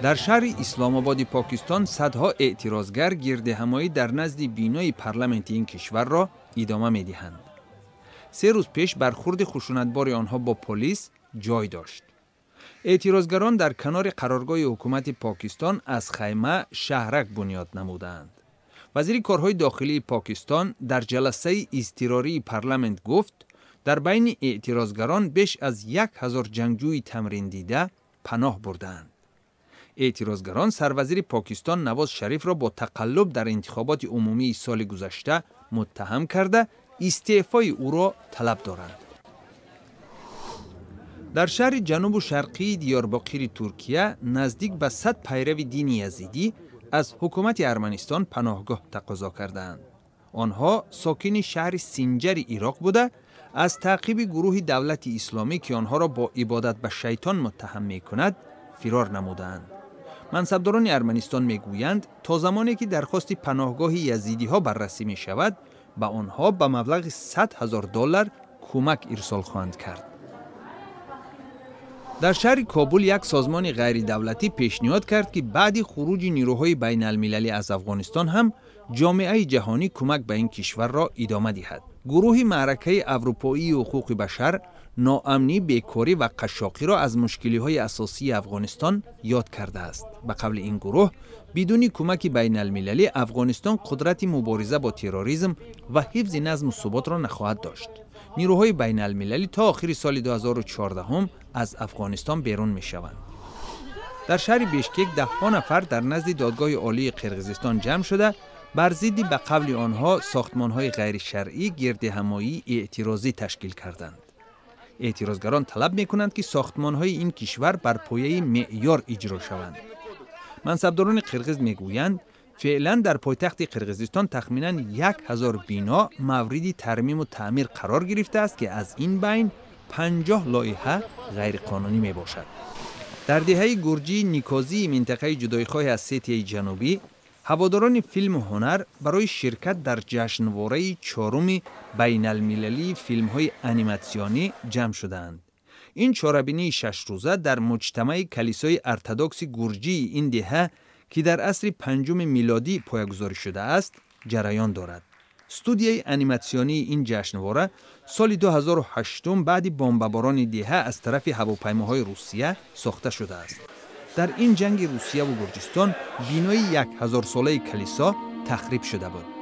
در شهر اسلام آباد پاکستان صدها اعتراضگر گردهمایی در نزد بینای پارلمانت این کشور را ادامه می‌دهند. 3 روز پیش برخورد خشونتبار آنها با پلیس جای داشت. اعتراضگران در کنار قرارگاه حکومت پاکستان از خیمه شهرک بنیاد نمودند. وزیر کارهای داخلی پاکستان در جلسه اضطراری پارلمانت گفت در بین اعتراضگران بیش از 1000 جنگجوی تمرین دیده پناه بردند. اعتراضگران سروزیر پاکستان نواز شریف را با تقلب در انتخابات عمومی سال گذشته متهم کرده استعفای او را طلب دارند. در شهر جنوب و شرقی دیارباکر ترکیه نزدیک به 100 پیرو دین یزیدی از حکومت ارمنستان پناهگاه تقاضا کردند. آنها ساکن شهر سینجر عراق بوده از تعقیب گروه دولت اسلامی که آنها را با عبادت به شیطان متهم می کند فرار نمودند. منصبداران ارمنستان میگویند تا زمانی که درخواست پناهگاه یزیدی ها بررسی می شود به آنها به مبلغ $100,000 کمک ارسال خواهند کرد. در شهر کابل یک سازمان غیر دولتی پیشنهاد کرد که بعد خروج نیروهای بین المللی از افغانستان هم جامعه جهانی کمک به این کشور را ادامه دهد. گروه معرکه اروپایی حقوق بشر ناامنی، بیکاری و قشاقی را از مشکل‌های اساسی افغانستان یاد کرده است. به قول این گروه بدون کمک بین المللی افغانستان قدرت مبارزه با تروریسم و حفظ نظم و ثبات را نخواهد داشت. نیروهای بین المللی تا آخر سال 2014 هم از افغانستان بیرون می شوند. در شهر بیشکک 10 نفر در نزد دادگاه عالی قرقیزستان جمع شده بر ضد به قول آنها ساختمان‌های غیر شرعی گردهمایی اعتراضی تشکیل کردند. اعتراضگران طلب می‌کنند که ساختمان‌های این کشور بر پایه معیار اجرا شوند. منصبداران قرقیز می‌گویند فعلا در پایتخت قرقیزستان تخمیناً 1000 بنا مورد ترمیم و تعمیر قرار گرفته است که از این بین 50 لایحه غیر قانونی میباشد. در دهه گرجی نیکازی منطقه جدایخواه از سیتی جنوبی هواداران فیلم و هنر برای شرکت در جشنواره 4 بین المللی فیلم های انیماسیونی جمع شدند. این چهاربینی 6 روزه در مجتمع کلیسای ارتدوکس گرجی این دهه که در عصر 5 میلادی پایه‌گذاری شده است جریان دارد. استودیوی انیماسیونی این جشنواره سال 2008 بعد بمباران دهه از طرف هواپیماهای روسیه ساخته شده است. در این جنگ روسیه و گرجستان بینای 1000 ساله کلیسا تخریب شده بود.